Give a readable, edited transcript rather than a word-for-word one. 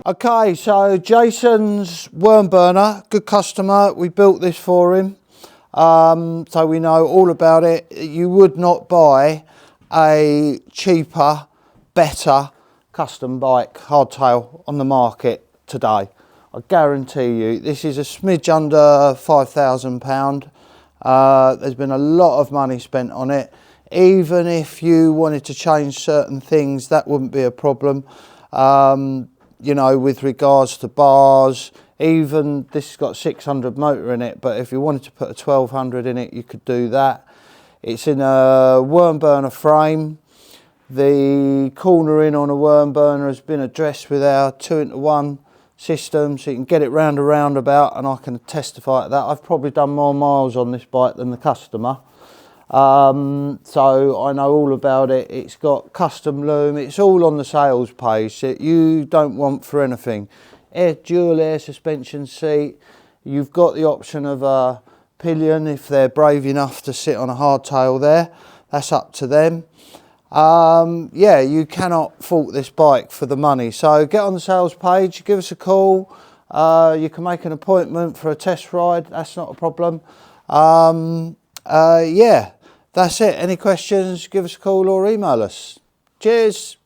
Okay, so Jason's Wormburner, good customer. We built this for him, so we know all about it. You would not buy a cheaper, better custom bike hardtail on the market today. I guarantee you, this is a smidge under £5,000. There's been a lot of money spent on it. Even if you wanted to change certain things, that wouldn't be a problem. You know, with regards to bars, even this has got 600 motor in it, but if you wanted to put a 1200 in it, you could do that. It's in a Wormburner frame. The cornering on a Wormburner has been addressed with our 2-into-1 system, so you can get it round a roundabout, and I can testify to that. I've probably done more miles on this bike than the customer. So I know all about it. It's got custom loom. It's all on the sales page that you don't want for anything. Dual air suspension seat. You've got the option of a pillion if they're brave enough to sit on a hardtail there. That's up to them. Yeah, you cannot fault this bike for the money. So get on the sales page, give us a call. You can make an appointment for a test ride. That's not a problem. Yeah. That's it. Any questions, give us a call or email us. Cheers.